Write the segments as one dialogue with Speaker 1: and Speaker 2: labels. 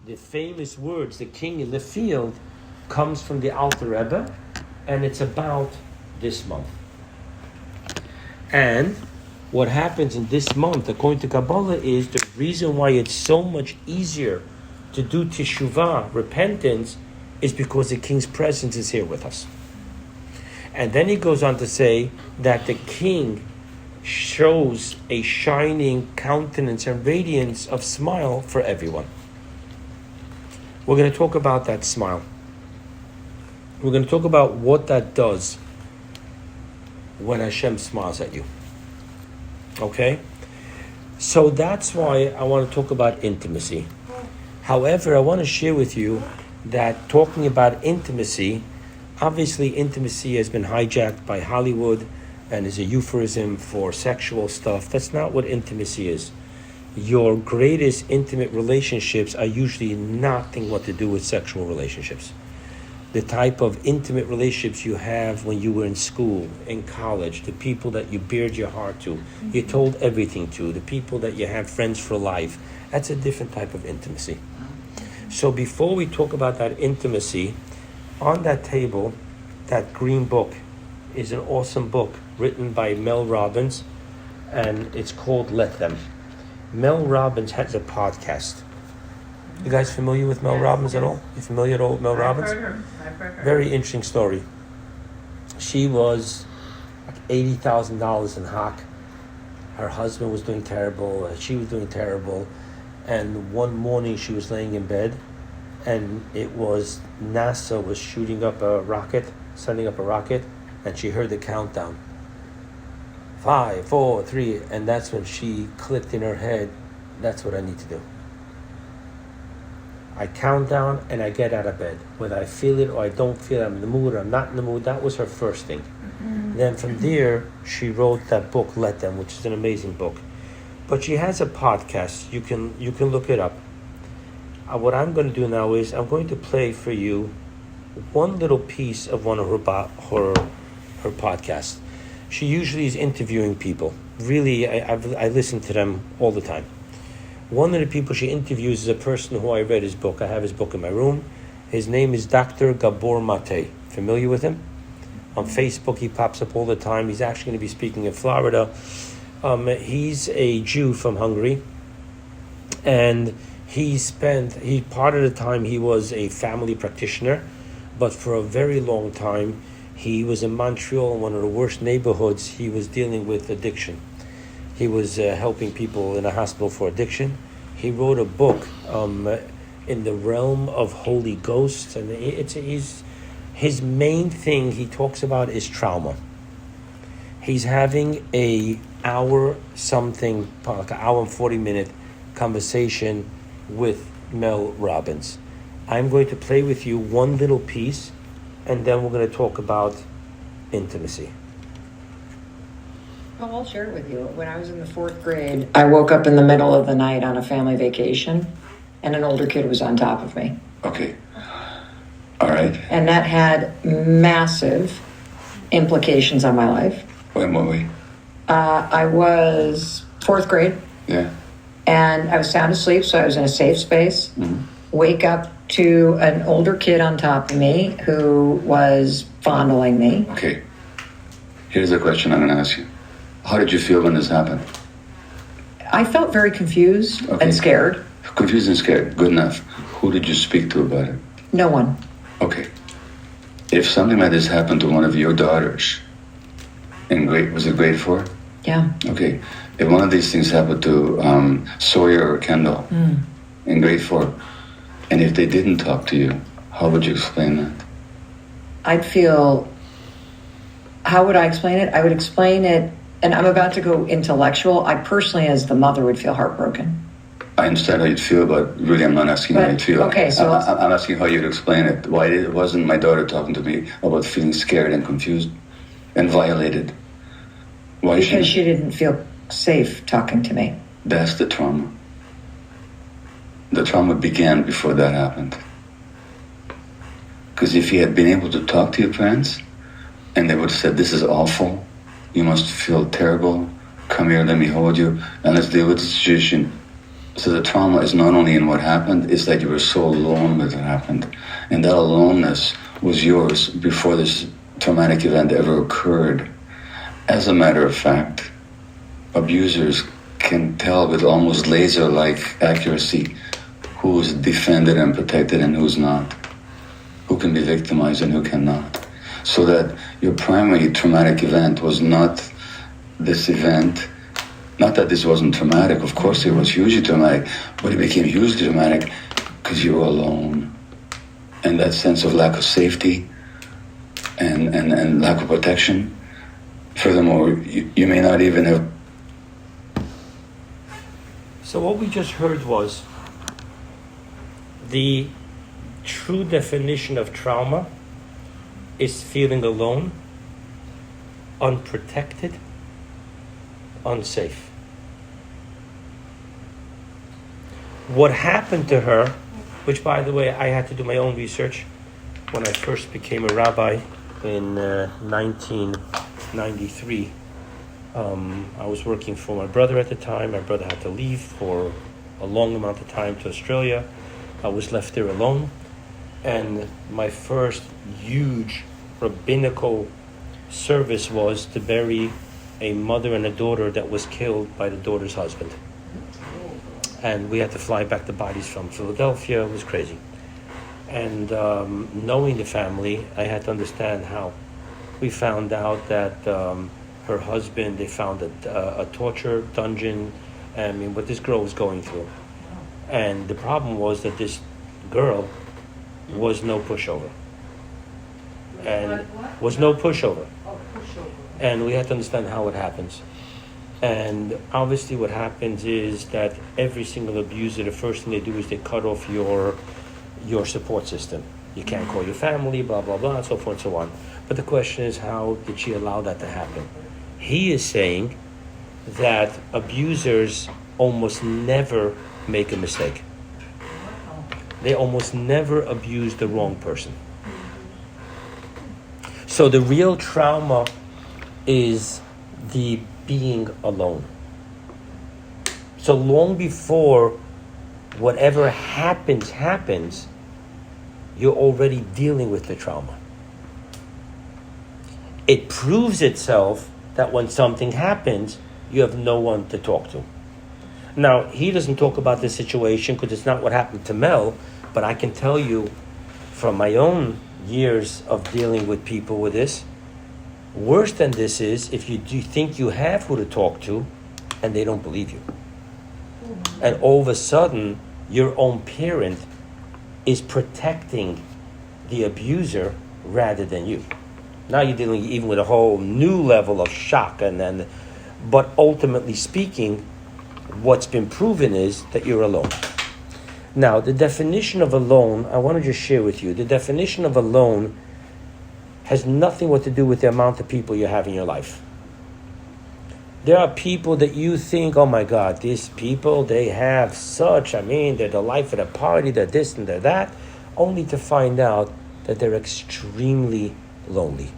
Speaker 1: the famous words, the king in the field, comes from the Alter Rebbe, and it's about this month. And what happens in this month, according to Kabbalah, is the reason why it's so much easier to do teshuvah, repentance, is because the king's presence is here with us. And then he goes on to say that the king shows a shining countenance and radiance of smile for everyone. We're going to talk about that smile. We're going to talk about what that does when Hashem smiles at you. Okay? So that's why I want to talk about intimacy. However, I want to share with you that talking about intimacy, obviously intimacy has been hijacked by Hollywood and is a euphemism for sexual stuff. That's not what intimacy is. Your greatest intimate relationships are usually nothing what to do with sexual relationships. The type of intimate relationships you have when you were in school, in college, the people that you bared your heart to, you told everything to, the people that you have friends for life, that's a different type of intimacy. So before we talk about that intimacy, on that table, that green book is an awesome book written by Mel Robbins, and it's called Let Them. Mel Robbins has a podcast. You guys familiar with Mel Robbins at all? You familiar at all with Mel Robbins?
Speaker 2: I've heard her.
Speaker 1: Very interesting story. She was like $80,000 in hock. Her husband was doing terrible. She was doing terrible. And one morning she was laying in bed, and it was NASA was shooting up a rocket, sending up a rocket, and she heard the countdown. 5, 4, 3, and that's when she clicked in her head, that's what I need to do. I count down and I get out of bed. Whether I feel it or I don't feel it, I'm in the mood or I'm not in the mood, that was her first thing. Mm-hmm. Then from there, she wrote that book, Let Them, which is an amazing book. But she has a podcast. You can look it up. What I'm going to do now is I'm going to play for you one little piece of one of her podcasts. She usually is interviewing people. Really, I listen to them all the time. One of the people she interviews is a person who I read his book. I have his book in my room. His name is Dr. Gabor Mate. Familiar with him? On Facebook, he pops up all the time. He's actually going to be speaking in Florida. He's a Jew from Hungary. And part of the time he was a family practitioner, but for a very long time, he was in Montreal, in one of the worst neighborhoods. He was dealing with addiction. He was helping people in a hospital for addiction. He wrote a book in the realm of Holy Ghosts, and his main thing he talks about is trauma. He's having an hour and 40-minute conversation with Mel Robbins. I'm going to play with you one little piece, and then we're going to talk about intimacy.
Speaker 2: Well, I'll share it with you. When I was in the 4th grade, I woke up in the middle of the night on a family vacation, and an older kid was on top of me.
Speaker 3: Okay. All right.
Speaker 2: And that had massive implications on my life.
Speaker 3: In what way?
Speaker 2: I was 4th grade.
Speaker 3: Yeah.
Speaker 2: And I was sound asleep, so I was in a safe space.
Speaker 3: Mm-hmm.
Speaker 2: Wake up to an older kid on top of me who was fondling me.
Speaker 3: Okay. Here's the question I'm going to ask you. How did you feel when this happened?
Speaker 2: I felt very confused and scared.
Speaker 3: Confused and scared. Good enough. Who did you speak to about it?
Speaker 2: No one.
Speaker 3: Okay. If something like this happened to one of your daughters, was it grade 4?
Speaker 2: Yeah.
Speaker 3: Okay. If one of these things happened to Sawyer or Kendall in grade 4, and if they didn't talk to you, how would you explain that?
Speaker 2: I'd feel... How would I explain it? I would explain it, and I'm about to go intellectual. I personally, as the mother, would feel heartbroken.
Speaker 3: I understand how you'd feel, but really I'm not asking how you'd feel.
Speaker 2: Okay, so...
Speaker 3: I'm asking how you'd explain it. Why wasn't my daughter talking to me about feeling scared and confused and violated? Why?
Speaker 2: Because she didn't feel safe talking to me.
Speaker 3: That's the trauma. The trauma began before that happened. Because if you had been able to talk to your parents, and they would have said, this is awful, you must feel terrible, come here, let me hold you, and let's deal with the situation. So the trauma is not only in what happened, it's that you were so alone when it happened. And that aloneness was yours before this traumatic event ever occurred. As a matter of fact, abusers can tell with almost laser-like accuracy who's defended and protected and who's not, who can be victimized and who cannot. So that your primary traumatic event was not this event. Not that this wasn't traumatic, of course it was hugely traumatic, but it became hugely traumatic because you were alone. And that sense of lack of safety and lack of protection. Furthermore, you may not even have...
Speaker 1: So what we just heard was the true definition of trauma is feeling alone, unprotected, unsafe. What happened to her, which by the way, I had to do my own research when I first became a rabbi in 1993. I was working for my brother at the time. My brother had to leave for a long amount of time to Australia. I was left there alone. And my first huge rabbinical service was to bury a mother and a daughter that was killed by the daughter's husband. And we had to fly back the bodies from Philadelphia. It was crazy. And knowing the family, I had to understand how. We found out that her husband, they found a torture dungeon. I mean, what this girl was going through. And the problem was that this girl was no pushover. And was no pushover. And we had to understand how it happens. And obviously what happens is that every single abuser, the first thing they do is they cut off your support system. You can't call your family, blah, blah, blah, and so forth and so on. But the question is, how did she allow that to happen? He is saying that abusers almost never make a mistake. They almost never abuse the wrong person. So the real trauma is the being alone. So long before whatever happens, you're already dealing with the trauma. It proves itself that when something happens, you have no one to talk to. Now, he doesn't talk about this situation because it's not what happened to Mel, but I can tell you from my own years of dealing with people with this, worse than this is if you do think you have who to talk to and they don't believe you. And all of a sudden, your own parent is protecting the abuser rather than you. Now you're dealing even with a whole new level of shock. But ultimately speaking, what's been proven is that you're alone. Now, the definition of alone, I want to just share with you. The definition of alone has nothing what to do with the amount of people you have in your life. There are people that you think, oh my God, these people, they have such, they're the life of the party, they're this and they're that, only to find out that they're extremely lonely.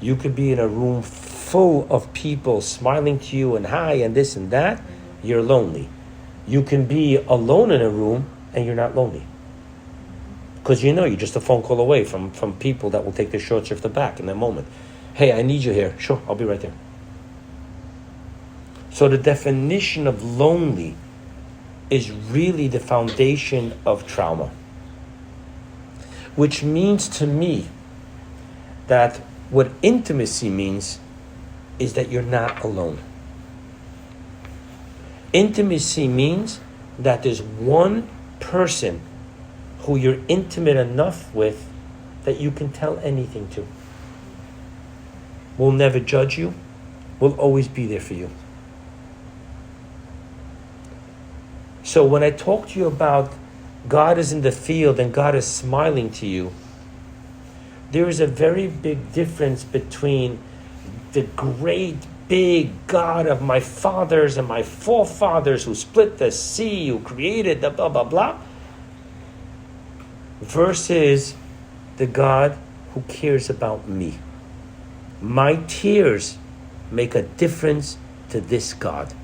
Speaker 1: You could be in a room full of people smiling to you and hi and this and that, you're lonely. You can be alone in a room and you're not lonely. Because you're just a phone call away from people that will take their shorts off the back in a moment. Hey, I need you here. Sure, I'll be right there. So the definition of lonely is really the foundation of trauma. Which means to me that what intimacy means is that you're not alone. Intimacy means that there's one person who you're intimate enough with that you can tell anything to. Will never judge you, will always be there for you. So when I talk to you about God is in the field and God is smiling to you, there is a very big difference between the great big God of my fathers and my forefathers who split the sea, who created the blah, blah, blah, versus the God who cares about me. My tears make a difference to this God.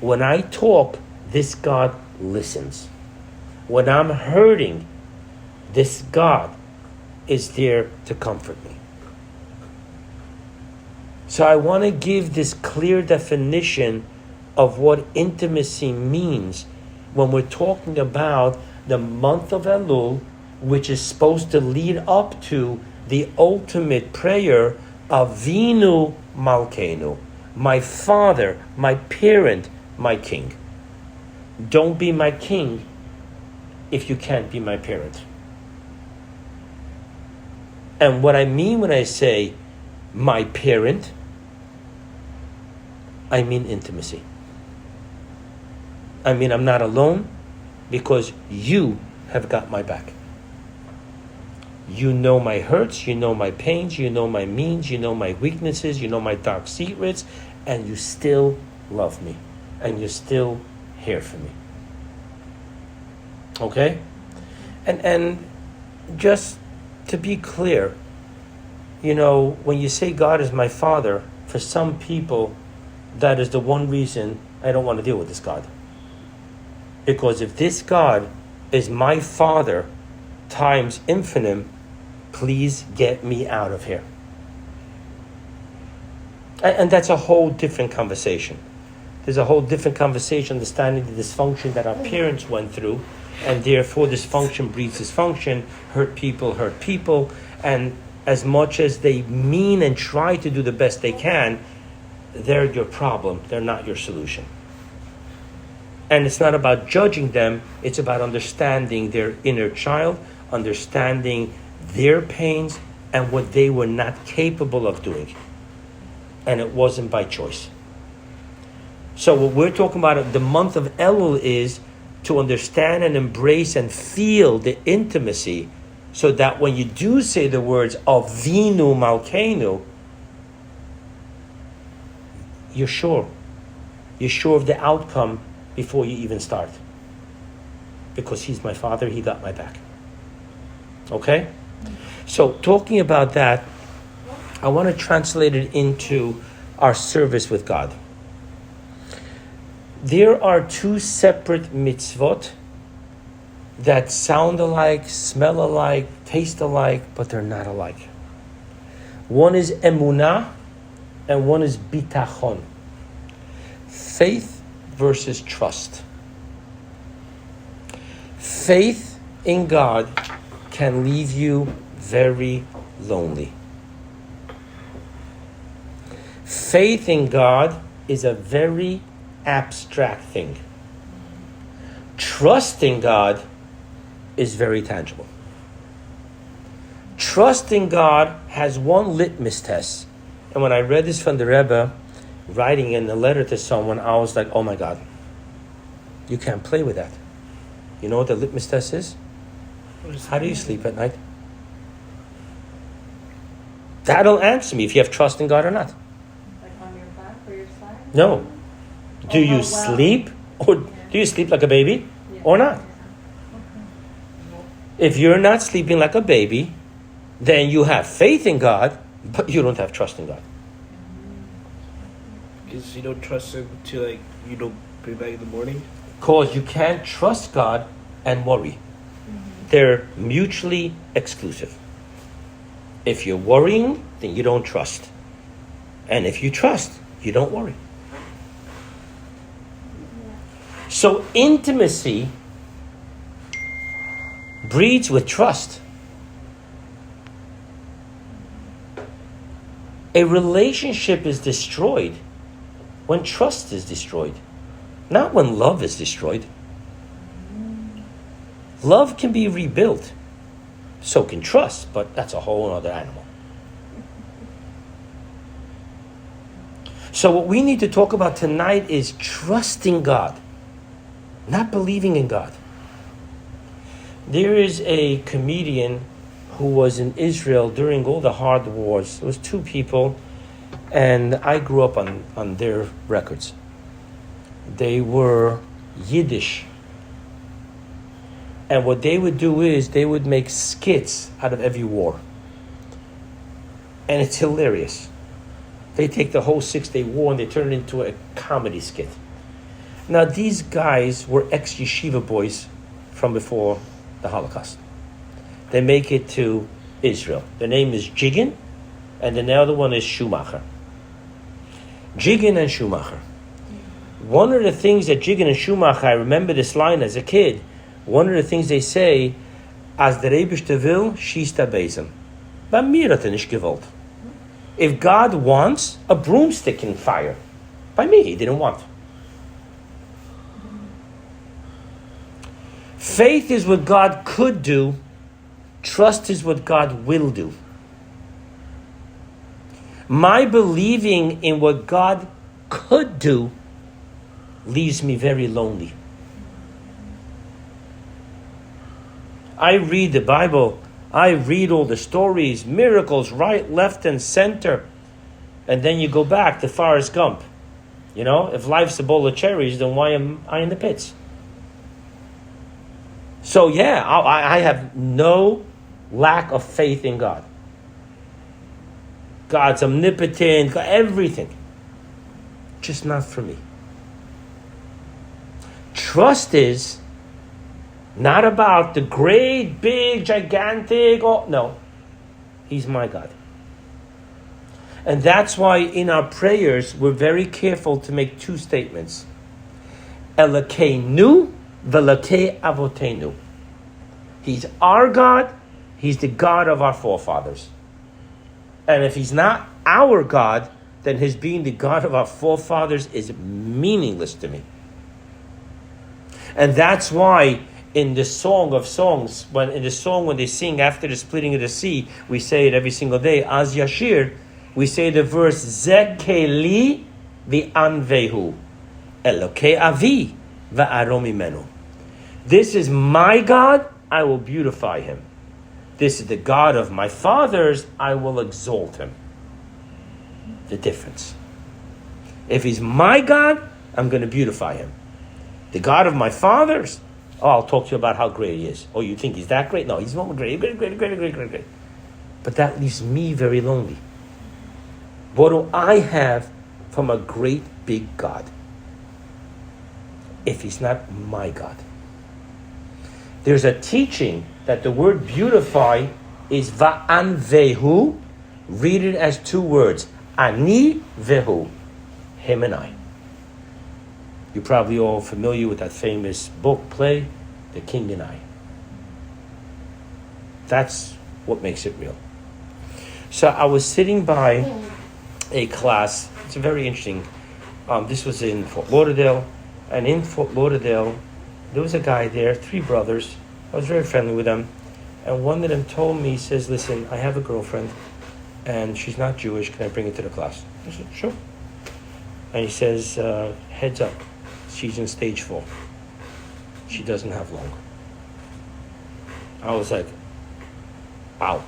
Speaker 1: When I talk, this God listens. When I'm hurting, this God is there to comfort me. So I want to give this clear definition of what intimacy means when we're talking about the month of Elul, which is supposed to lead up to the ultimate prayer of Avinu Malkeinu, my father, my parent, my king. Don't be my king if you can't be my parent. And what I mean when I say my parent, I mean intimacy. I mean I'm not alone because you have got my back. You know my hurts, you know my pains, you know my means, you know my weaknesses, you know my dark secrets, and you still love me. And you're still here for me. Okay? And just to be clear, when you say God is my father, for some people, that is the one reason I don't want to deal with this God. Because if this God is my father times infinite, please get me out of here. And that's a whole different conversation. There's a whole different conversation understanding the dysfunction that our parents went through, and therefore dysfunction breeds dysfunction, hurt people, and as much as they mean and try to do the best they can, they're your problem, they're not your solution. And it's not about judging them, it's about understanding their inner child, understanding their pains and what they were not capable of doing. And it wasn't by choice. So what we're talking about, the month of Elul, is to understand and embrace and feel the intimacy, so that when you do say the words Avinu Malkeinu, you're sure. You're sure of the outcome before you even start. Because he's my father, he got my back. Okay? So talking about that, I want to translate it into our service with God. There are two separate mitzvot that sound alike, smell alike, taste alike, but they're not alike. One is emunah and one is bitachon. Faith versus trust. Faith in God can leave you very lonely. Faith in God is a very abstract thing. Trust in God is very tangible. Trust in God has one litmus test. And when I read this from the Rebbe, writing in a letter to someone, I was like, oh my God, you can't play with that. You know what the litmus test is? How do you sleep at night? That'll answer me if you have trust in God or not.
Speaker 4: Like on your back or your side?
Speaker 1: No. Do you sleep, or do you sleep like a baby or not? If you're not sleeping like a baby, then you have faith in God, but you don't have trust in God.
Speaker 5: Because you don't trust him to you don't bring back in the morning?
Speaker 1: Because you can't trust God and worry. They're mutually exclusive. If you're worrying, then you don't trust. And if you trust, you don't worry. So intimacy breeds with trust. A relationship is destroyed when trust is destroyed, not when love is destroyed. Love can be rebuilt, so can trust, but that's a whole other animal. So what we need to talk about tonight is trusting God, not believing in God. There is a comedian who was in Israel during all the hard wars. There was two people, and I grew up on their records. They were Yiddish. And what they would do is they would make skits out of every war. And it's hilarious. They take the whole 6-Day War and they turn it into a comedy skit. Now, these guys were ex-yeshiva boys from before the Holocaust. They make it to Israel. Their name is Jiggin, and the other one is Schumacher. Jiggin and Schumacher. One of the things that Jiggin and Schumacher, I remember this line as a kid, one of the things they say, as der Eibishter will, schießt Besen. Bei mir hat nicht gewollt. If God wants, a broomstick can fire. By me, he didn't want. Faith is what God could do. Trust is what God will do. My believing in what God could do leaves me very lonely. I read the Bible. I read all the stories, miracles, right, left, and center. And then you go back to Forrest Gump. You know, if life's a bowl of cherries, then why am I in the pits? So yeah, I have no lack of faith in God. God's omnipotent, everything. Just not for me. Trust is not about the great, big, gigantic, no. He's my God. And that's why in our prayers, we're very careful to make two statements. Elokeinu v'Elokei Avotenu. He's our God. He's the God of our forefathers. And if he's not our God, then his being the God of our forefathers is meaningless to me. And that's why in the Song of Songs, when they sing after the splitting of the sea, we say it every single day, Az Yashir, we say the verse, Ze Keli v'anvehu, Elokei avi v'arom imenu. This is my God, I will beautify him. This is the God of my fathers, I will exalt him. The difference. If he's my God, I'm going to beautify him. The God of my fathers, I'll talk to you about how great he is. Oh, you think he's that great? No, he's not great. But that leaves me very lonely. What do I have from a great big God if he's not my God? There's a teaching that the word beautify is va'anvehu. Read it as two words. Ani vehu. Him and I. You're probably all familiar with that famous book, play, The King and I. That's what makes it real. So I was sitting by a class. It's very interesting. This was in Fort Lauderdale. And in Fort Lauderdale, there was a guy there, 3 brothers. I was very friendly with them. And one of them told me, he says, listen, I have a girlfriend. And she's not Jewish. Can I bring her to the class? I said, sure. And he says, heads up. She's in stage 4. She doesn't have long. I was like, wow.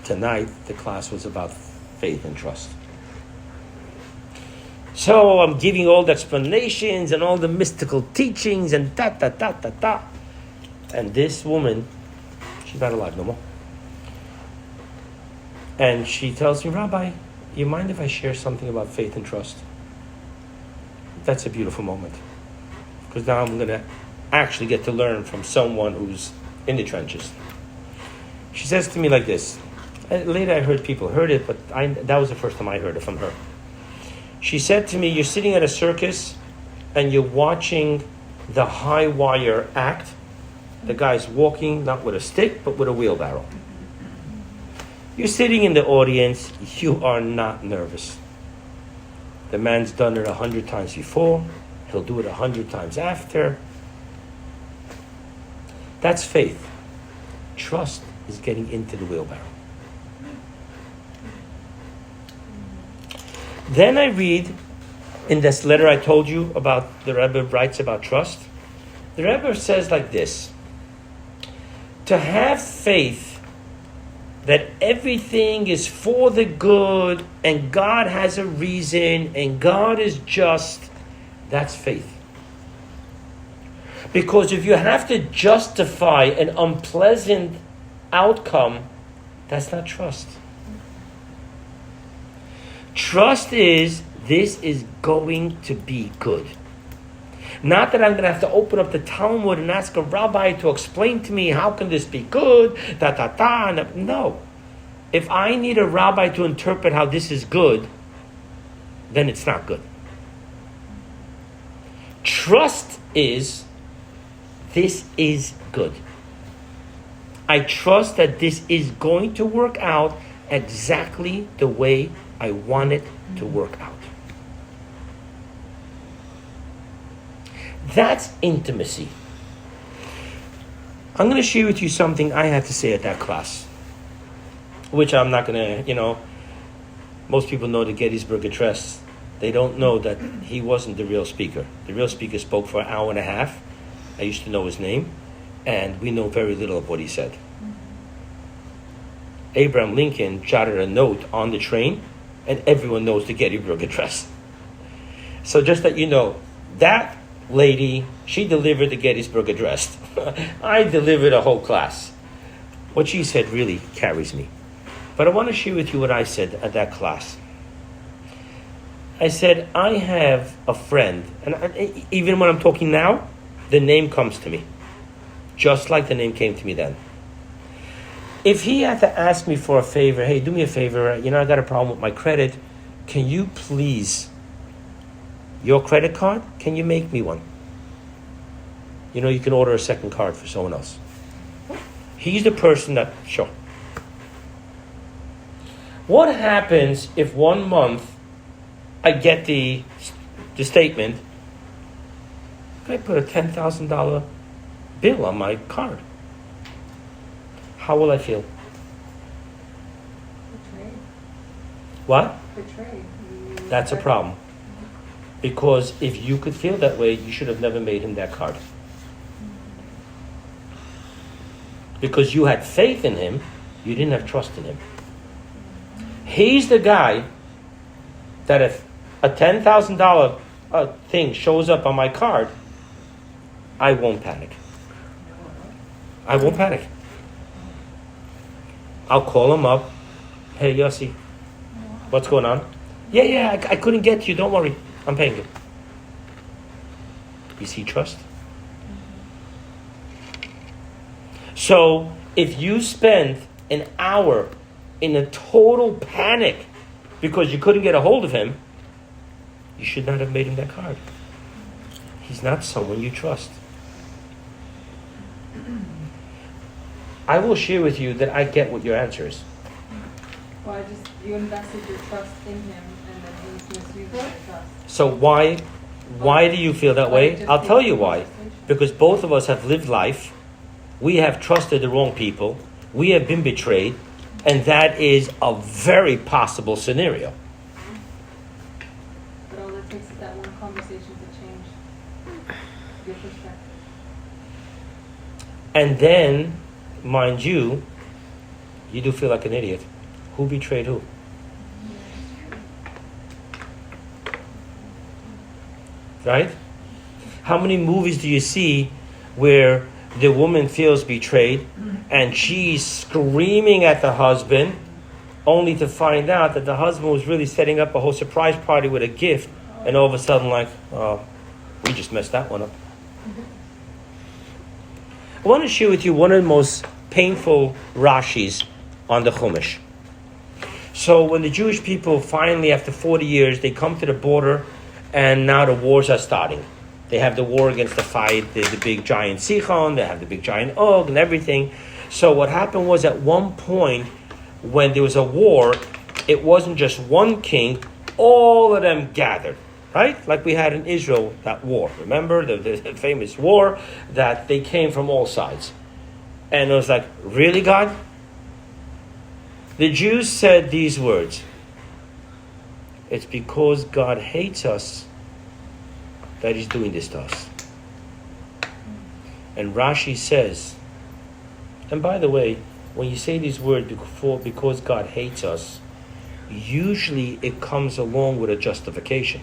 Speaker 1: Tonight, the class was about faith and trust. So I'm giving all the explanations and all the mystical teachings and da. And this woman, she's not alive no more. And she tells me, Rabbi, you mind if I share something about faith and trust? That's a beautiful moment. Because now I'm going to actually get to learn from someone who's in the trenches. She says to me like this. Later I heard people heard it, but that was the first time I heard it from her. She said to me, you're sitting at a circus and you're watching the high wire act. The guy's walking, not with a stick, but with a wheelbarrow. You're sitting in the audience, you are not nervous. The man's done it 100 times before. He'll do it 100 times after. That's faith. Trust is getting into the wheelbarrow. Then I read in this letter I told you about, the Rebbe writes about trust. The Rebbe says like this. To have faith that everything is for the good and God has a reason and God is just, that's faith. Because if you have to justify an unpleasant outcome, that's not trust. Trust is, this is going to be good. Not that I'm going to have to open up the Talmud and ask a rabbi to explain to me, how can this be good? No. If I need a rabbi to interpret how this is good, then it's not good. Trust is, this is good. I trust that this is going to work out exactly the way I want it to work out. That's intimacy. I'm going to share with you something I had to say at that class, which I'm not going to, most people know the Gettysburg Address. They don't know that he wasn't the real speaker. The real speaker spoke for an hour and a half. I used to know his name, and we know very little of what he said. Abraham Lincoln jotted a note on the train, and everyone knows the Gettysburg Address. So just that you know, that lady, she delivered the Gettysburg Address. I delivered a whole class. What she said really carries me. But I want to share with you what I said at that class. I said, I have a friend, and even when I'm talking now, the name comes to me. Just like the name came to me then. If he had to ask me for a favor, hey, do me a favor, I got a problem with my credit. Can you please, your credit card, can you make me one? You can order a second card for someone else. He's the person that, sure. What happens if 1 month I get the statement, I put a $10,000 bill on my card? How will I feel?
Speaker 4: Betrayed.
Speaker 1: What?
Speaker 4: Betrayed.
Speaker 1: That's a problem. Because if you could feel that way, you should have never made him that card. Because you had faith in him, you didn't have trust in him. He's the guy that if a $10,000 thing shows up on my card, I won't panic. I won't panic. I'll call him up. Hey, Yossi, what's going on? Yeah, I couldn't get to you. Don't worry. I'm paying you. You see trust? So, if you spend an hour in a total panic because you couldn't get a hold of him, you should not have made him that card. He's not someone you trust. I will share with you that I get what your answer is.
Speaker 4: Well, you invested your trust in him, and then he's misusing your trust.
Speaker 1: So why do you feel that way? I'll tell you why. Because both of us have lived life. We have trusted the wrong people. We have been betrayed. And that is a very possible scenario.
Speaker 4: But all it takes is that one conversation to change your perspective.
Speaker 1: And then, mind you, you do feel like an idiot. Who betrayed who? Right? How many movies do you see where the woman feels betrayed and she's screaming at the husband only to find out that the husband was really setting up a whole surprise party with a gift, and all of a sudden we just messed that one up. I want to share with you one of the most painful Rashis on the Chumash. So when the Jewish people finally, after 40 years, they come to the border, and now the wars are starting. They have the war against the big giant Sichon, they have the big giant Og and everything. So what happened was, at one point, when there was a war, it wasn't just one king, all of them gathered, right? Like we had in Israel, that war. Remember the famous war that they came from all sides. And it was like, really, God? The Jews said these words: it's because God hates us that he's doing this to us. And Rashi says, and by the way, when you say these words, because God hates us, usually it comes along with a justification.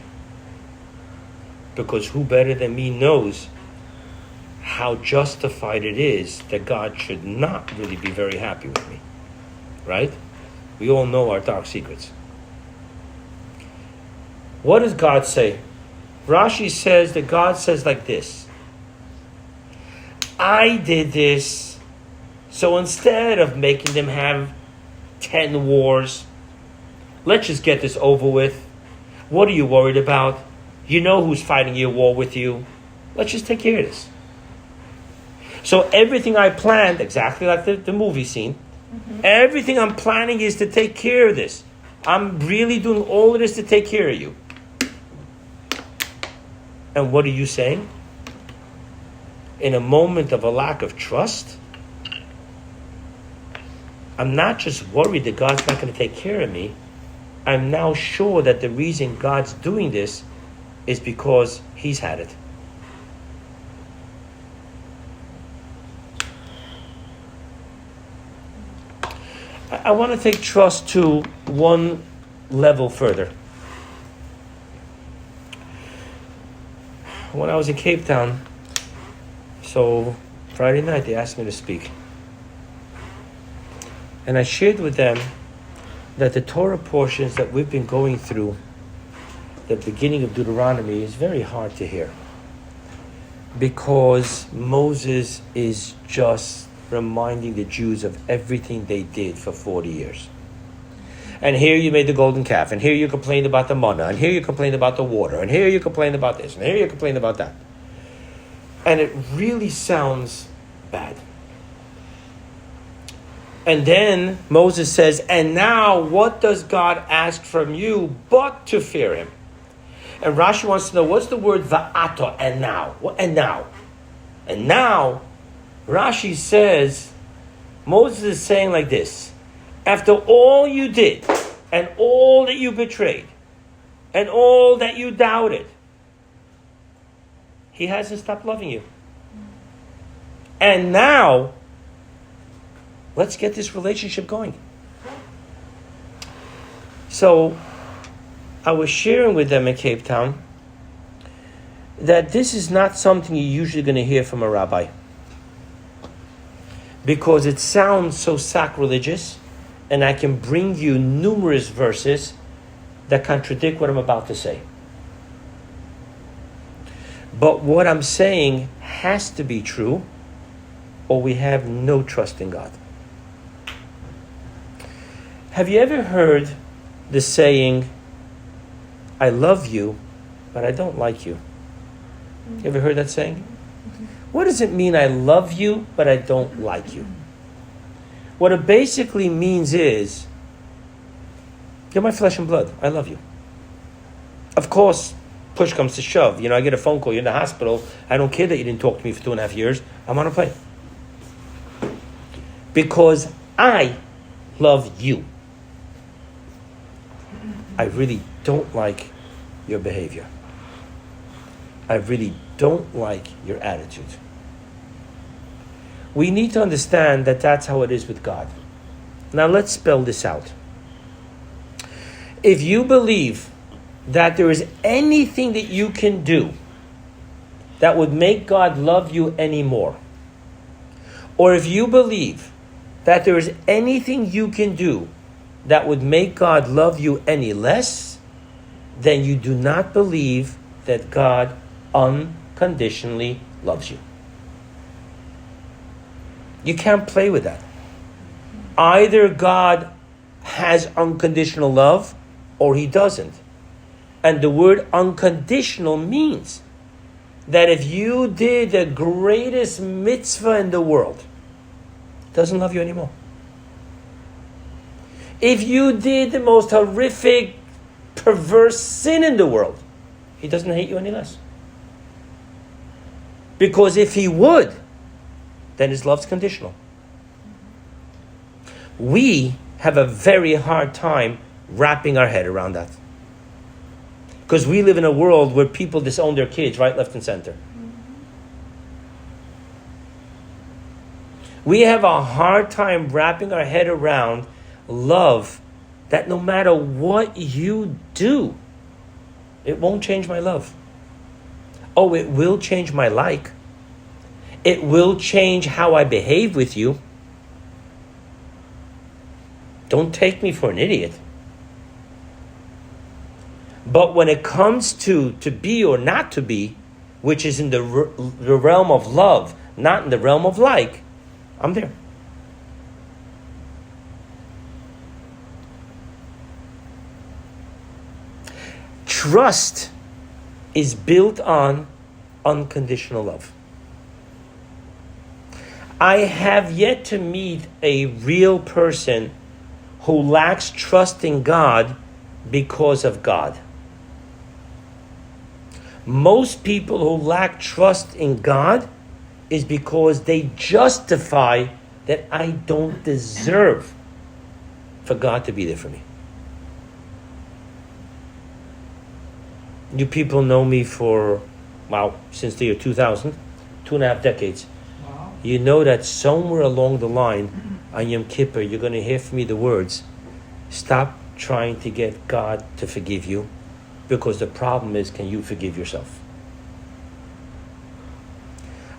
Speaker 1: Because who better than me knows how justified it is that God should not really be very happy with me. Right? We all know our dark secrets. What does God say? Rashi says that God says like this. I did this, so instead of making them have 10 wars, let's just get this over with. What are you worried about? You know who's fighting your war with you. Let's just take care of this. So everything I planned, exactly like the movie scene, everything I'm planning is to take care of this. I'm really doing all of this to take care of you. And what are you saying? In a moment of a lack of trust, I'm not just worried that God's not going to take care of me. I'm now sure that the reason God's doing this is because He's had it. I want to take trust to one level further. When I was in Cape Town, so Friday night they asked me to speak. And I shared with them that the Torah portions that we've been going through, the beginning of Deuteronomy, is very hard to hear. Because Moses is just reminding the Jews of everything they did for 40 years. And here you made the golden calf, and here you complained about the manna, and here you complained about the water, and here you complained about this, and here you complained about that. And it really sounds bad. And then Moses says, and now what does God ask from you but to fear Him? And Rashi wants to know, what's the word va'ato, and now? And now? And now, Rashi says, Moses is saying like this, after all you did, and all that you betrayed, and all that you doubted, He hasn't stopped loving you. And now, let's get this relationship going. So, I was sharing with them in Cape Town that this is not something you're usually going to hear from a rabbi. Because it sounds so sacrilegious, and I can bring you numerous verses that contradict what I'm about to say. But what I'm saying has to be true, or we have no trust in God. Have you ever heard the saying, I love you, but I don't like you? You ever heard that saying? What does it mean, I love you, but I don't like you? What it basically means is, you're my flesh and blood. I love you. Of course, push comes to shove. You know, I get a phone call, you're in the hospital. I don't care that you didn't talk to me for 2.5 years. I'm on a plane. Because I love you. I really don't like your behavior. I really don't like your attitude. We need to understand that that's how it is with God. Now let's spell this out. If you believe that there is anything that you can do that would make God love you anymore, or if you believe that there is anything you can do that would make God love you any less, then you do not believe that God unconditionally loves you. You can't play with that. Either God has unconditional love or He doesn't. And the word unconditional means that if you did the greatest mitzvah in the world, He doesn't love you anymore. If you did the most horrific, perverse sin in the world, He doesn't hate you any less. Because if He would, then His love's conditional. We have a very hard time wrapping our head around that. Because we live in a world where people disown their kids right, left, and center. We have a hard time wrapping our head around love that no matter what you do, it won't change my love. Oh, it will change my like. It will change how I behave with you. Don't take me for an idiot. But when it comes to be or not to be, which is in the realm of love, not in the realm of like, I'm there. Trust is built on unconditional love. I have yet to meet a real person who lacks trust in God because of God. Most people who lack trust in God is because they justify that I don't deserve for God to be there for me. You people know me for, since the year 2000, 2.5 decades.
Speaker 6: Wow.
Speaker 1: You know that somewhere along the line, on Yom Kippur, you're going to hear from me the words, stop trying to get God to forgive you, because the problem is, can you forgive yourself?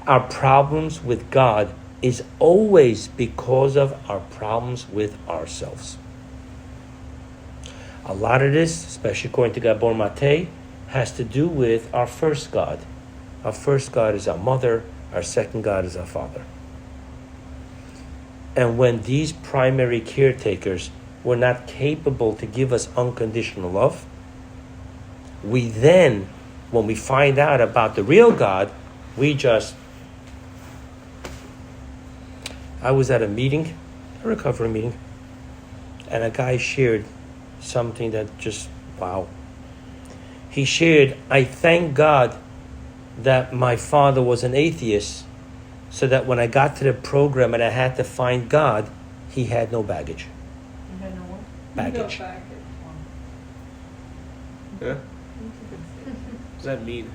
Speaker 1: Our problems with God is always because of our problems with ourselves. A lot of this, especially according to Gabor Mate, has to do with our first God. Our first God is our mother, our second God is our father. And when these primary caretakers were not capable to give us unconditional love, we then, when we find out about the real God, I was at a meeting, a recovery meeting, and a guy shared something that just, wow. He shared, I thank God that my father was an atheist, so that when I got to the program and I had to find God, he had no baggage.
Speaker 6: You had no what?
Speaker 1: Baggage.
Speaker 4: No baggage.
Speaker 5: Yeah. What does that mean?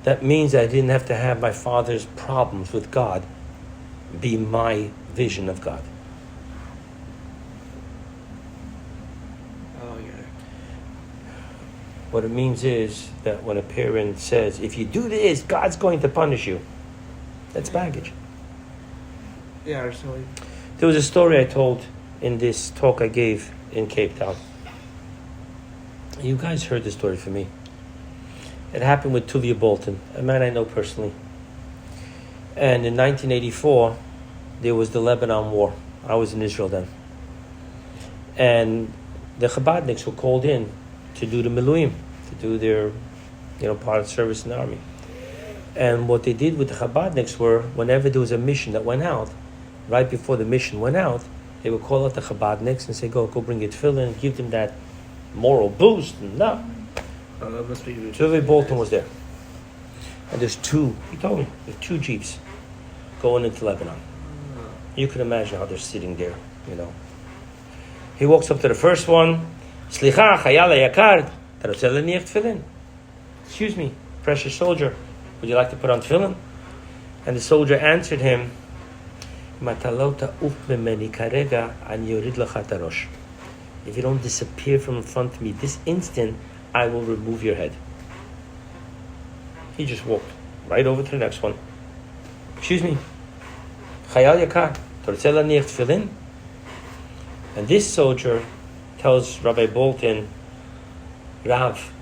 Speaker 1: That means I didn't have to have my father's problems with God be my vision of God.
Speaker 5: Oh, yeah.
Speaker 1: What it means is that when a parent says, if you do this, God's going to punish you, that's baggage.
Speaker 5: Yeah, or so.
Speaker 1: There was a story I told in this talk I gave in Cape Town. You guys heard the story from me. It happened with Tuvia Bolton, a man I know personally. And in 1984, there was the Lebanon War. I was in Israel then. And the Chabadniks were called in to do the Miluim, to do their, part of service in the army. And what they did with the Chabadniks were, whenever there was a mission that went out, right before the mission went out, they would call out the Chabadniks and say, go bring your tefillin, and give them that moral boost. And that
Speaker 5: Must be
Speaker 1: Tuvia Bolton was there. And there's he told me, there's 2 jeeps going into Lebanon. You can imagine how they're sitting there, He walks up to the first one. Slicha, chayal yakar, tarotzel leniach tefillin. Excuse me, precious soldier, would you like to put on tefillin? And the soldier answered him, Matalota uf memeni karega an yorid lecha tarosh. If you don't disappear from in front of me this instant, I will remove your head. He just walked right over to the next one. Excuse me, chayal yakar, tarotzel leniach tefillin. And this soldier tells Rabbi Bolton, Rav,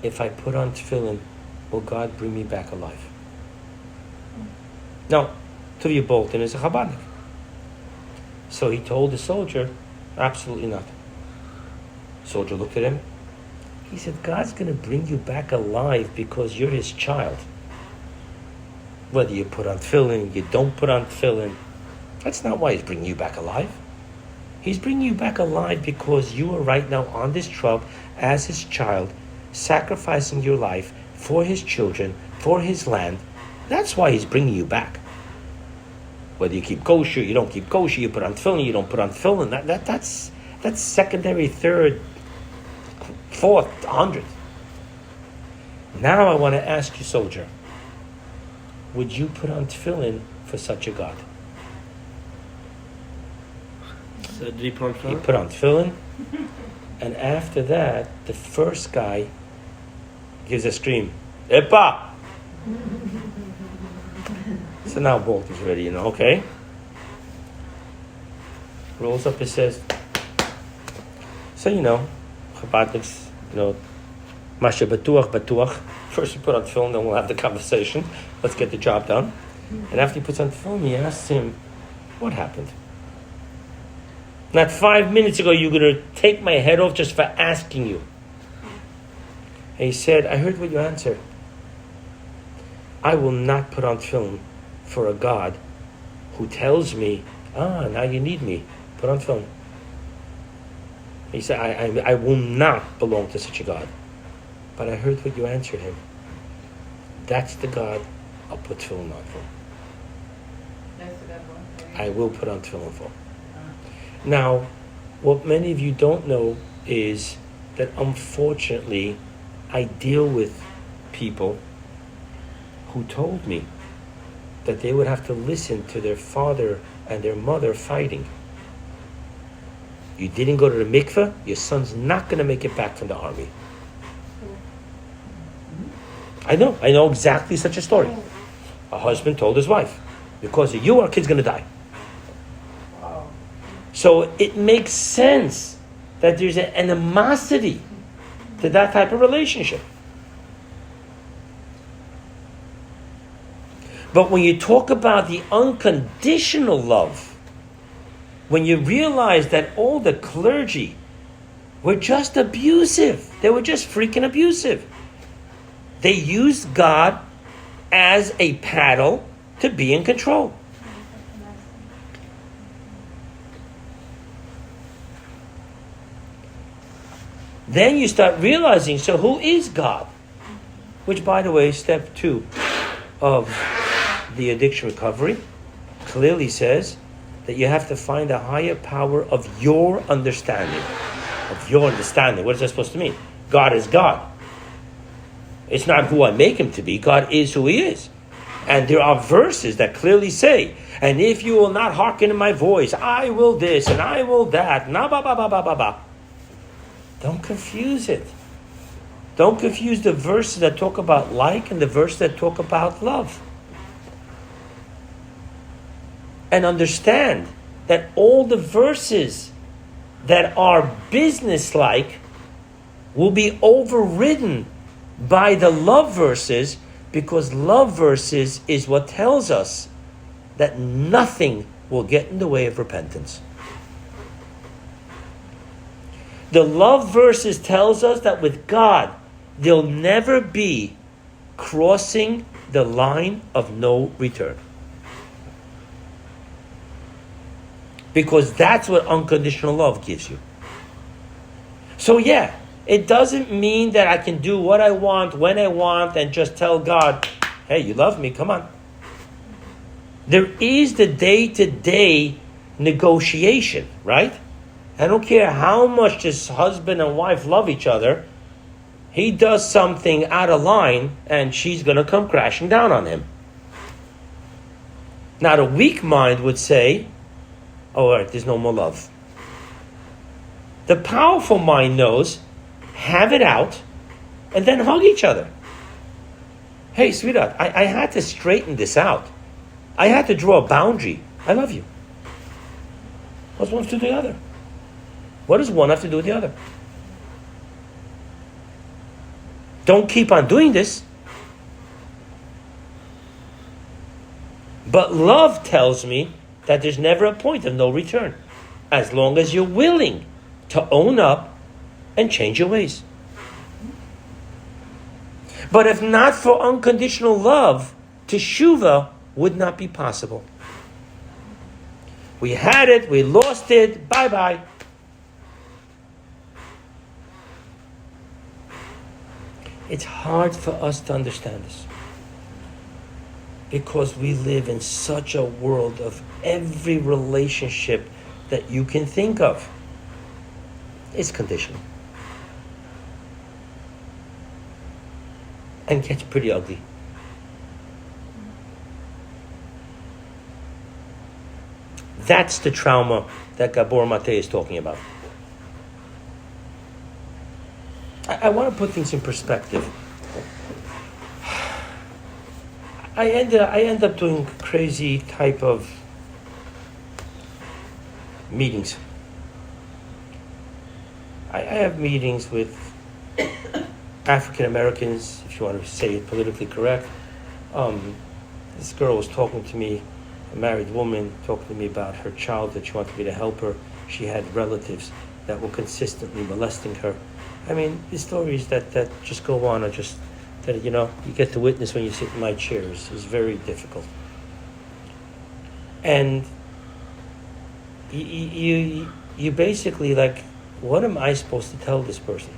Speaker 1: if I put on tefillin, will God bring me back alive? No, Tuvia Bolton is a Chabadnik. So he told the soldier, absolutely not. The soldier looked at him. He said, God's going to bring you back alive because you're his child. Whether you put on tefillin, you don't put on tefillin, that's not why he's bringing you back alive. He's bringing you back alive because you are right now on this truck as his child, sacrificing your life for his children, for his land. That's why he's bringing you back. Whether you keep kosher, you don't keep kosher, you put on tefillin, you don't put on tefillin, that's secondary, third, fourth, 100th. Now I want to ask you, soldier, would you put on tefillin for such a God?
Speaker 5: So did he put on
Speaker 1: He
Speaker 5: tefillin?
Speaker 1: put on tefillin, and after that, the first guy gives a scream, Epa! So now Bolton's ready, okay? Rolls up and says, so Chabadniks, Masha batuach batuach. First you put on film, then we'll have the conversation. Let's get the job done. And after he puts on film, he asks him, what happened? Not 5 minutes ago, you were going to take my head off just for asking you. And he said, I heard what you answered. I will not put on film for a God who tells me, now you need me. Put on film. He said, I will not belong to such a God. But I heard what you answered him. That's the God I'll put tefillin on for. I will put on tefillin for. Now, what many of you don't know is that unfortunately, I deal with people who told me that they would have to listen to their father and their mother fighting. You didn't go to the mikveh, your son's not going to make it back from the army. I know exactly such a story. A husband told his wife, because of you, our kid's going to die. So it makes sense that there's an animosity to that type of relationship. But when you talk about the unconditional love, when you realize that all the clergy were just abusive, they were just freaking abusive. They used God as a paddle to be in control. Then you start realizing, so who is God? Which, by the way, step 2 of the addiction recovery clearly says that you have to find a higher power of your understanding. Of your understanding. What is that supposed to mean? God is God. It's not who I make him to be. God is who he is. And there are verses that clearly say, and if you will not hearken to my voice, I will this and I will that. Na ba ba ba ba ba ba. Don't confuse it. Don't confuse the verses that talk about like and the verses that talk about love. And understand that all the verses that are business-like will be overridden by the love verses, because love verses is what tells us that nothing will get in the way of repentance. The love verses tells us that with God, there'll never be crossing the line of no return. Because that's what unconditional love gives you. So yeah, it doesn't mean that I can do what I want, when I want, and just tell God, hey, you love me, come on. There is the day-to-day negotiation, right? I don't care how much this husband and wife love each other. He does something out of line, and she's going to come crashing down on him. Now, the weak mind would say, oh, all right, there's no more love. The powerful mind knows, have it out, and then hug each other. Hey, sweetheart, I had to straighten this out. I had to draw a boundary. I love you. What's one to do the other? What does one have to do with the other? Don't keep on doing this. But love tells me that there's never a point of no return, as long as you're willing to own up and change your ways. But if not for unconditional love, teshuvah would not be possible. We had it, we lost it, bye-bye. It's hard for us to understand this, because we live in such a world of every relationship that you can think of is conditional. And gets pretty ugly. That's the trauma that Gabor Mate is talking about. I want to put things in perspective. I end up doing crazy type of meetings. I have meetings with African Americans, if you want to say it politically correct. This girl was talking to me, a married woman, talking to me about her child that she wanted me to help her. She had relatives that were consistently molesting her. I mean, the stories that just go on are just, that, you get to witness when you sit in my chairs is very difficult. And you basically, like, what am I supposed to tell this person?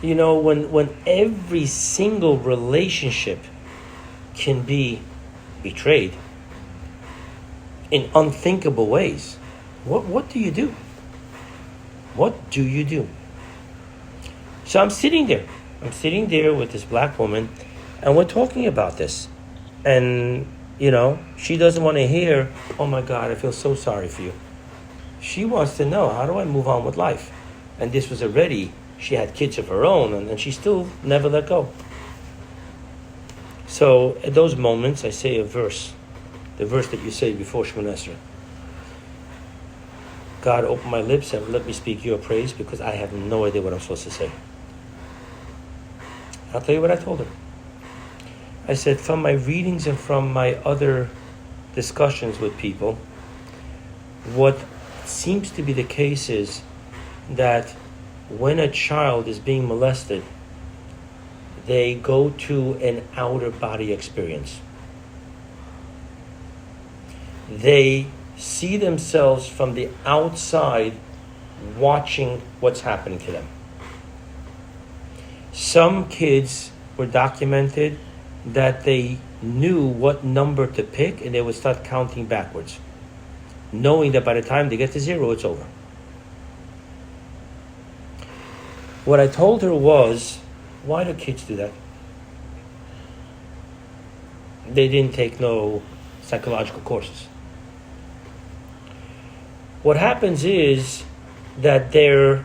Speaker 1: When every single relationship can be betrayed in unthinkable ways, what do you do? What do you do? So I'm sitting there with this black woman, and we're talking about this. And, she doesn't want to hear, oh my God, I feel so sorry for you. She wants to know, how do I move on with life? And this was already, she had kids of her own, and she still never let go. So at those moments, I say a verse, the verse that you say before Shemona Esrei. God, open my lips and let me speak your praise, because I have no idea what I'm supposed to say. I'll tell you what I told her. I said, from my readings and from my other discussions with people, what seems to be the case is that when a child is being molested, they go to an outer body experience. They see themselves from the outside watching what's happening to them. Some kids were documented that they knew what number to pick, and they would start counting backwards, knowing that by the time they get to 0, it's over. What I told her was, why do kids do that? They didn't take no psychological courses. What happens is that they're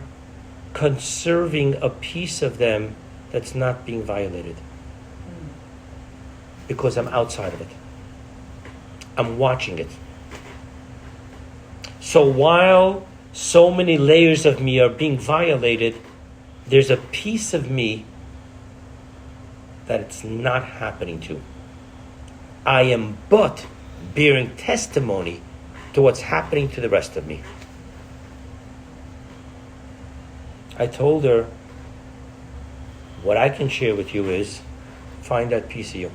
Speaker 1: conserving a piece of them that's not being violated. Because I'm outside of it. I'm watching it. So while so many layers of me are being violated, there's a piece of me that it's not happening to. I am but bearing testimony to what's happening to the rest of me. I told her, what I can share with you is, find that piece of you,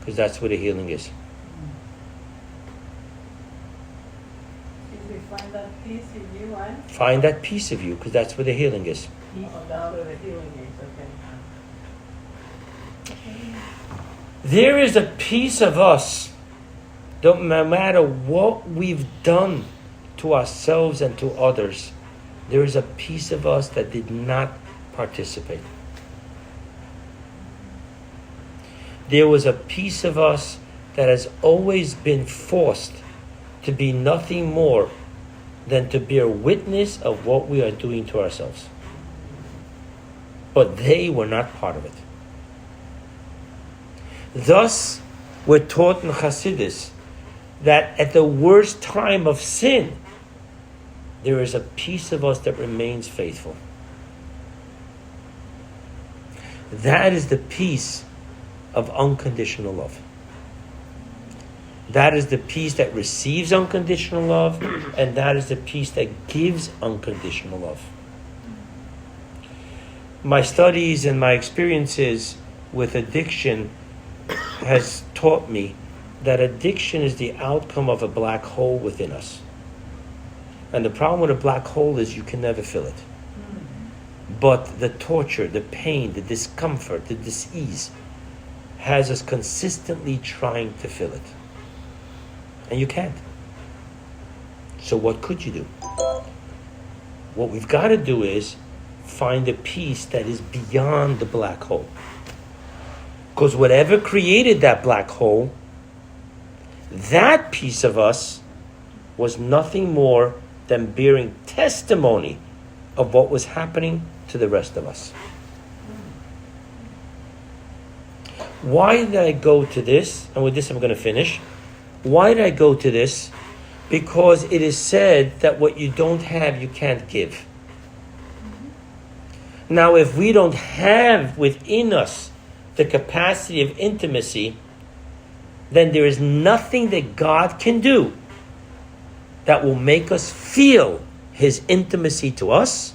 Speaker 1: because that's where the healing is.
Speaker 4: Find that piece in you, right?
Speaker 1: Find that piece of you, because that's where the healing is.
Speaker 4: That's where the healing is, okay.
Speaker 1: There is a piece of us, no matter what we've done to ourselves and to others, there is a piece of us that did not participate. There was a piece of us that has always been forced to be nothing more than to bear witness of what we are doing to ourselves. But they were not part of it. Thus, we're taught in Hasidus that at the worst time of sin, there is a piece of us that remains faithful. That is the piece of unconditional love. That is the piece that receives unconditional love, and that is the piece that gives unconditional love. My studies and my experiences with addiction has taught me that addiction is the outcome of a black hole within us. And the problem with a black hole is you can never fill it. But the torture, the pain, the discomfort, the dis-ease has us consistently trying to fill it. And you can't. So what could you do? What we've got to do is find a piece that is beyond the black hole. Because whatever created that black hole, that piece of us was nothing more than bearing testimony of what was happening to the rest of us. Why did I go to this? And with this I'm going to finish. Why did I go to this? Because it is said that what you don't have, you can't give. Now, if we don't have within us the capacity of intimacy, then there is nothing that God can do that will make us feel his intimacy to us,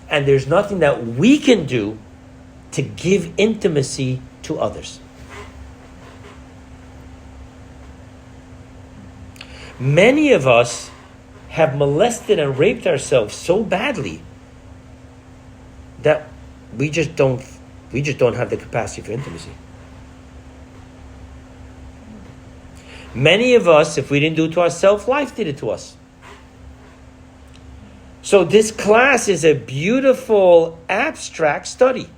Speaker 1: and there's nothing that we can do to give intimacy to others. Many of us have molested and raped ourselves so badly that we just don't have the capacity for intimacy. Many of us, if we didn't do it to ourselves, life did it to us. So this class is a beautiful abstract study.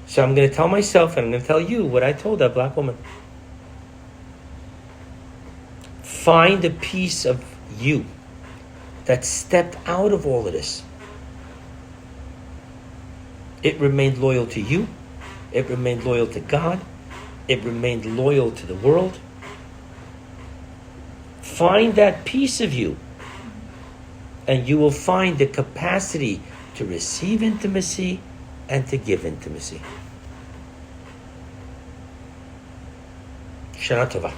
Speaker 1: So I'm going to tell myself and I'm going to tell you what I told that black woman. Find a piece of you that stepped out of all of this. It remained loyal to you. It remained loyal to God. It remained loyal to the world. Find that piece of you, and you will find the capacity to receive intimacy and to give intimacy. Shana Tova.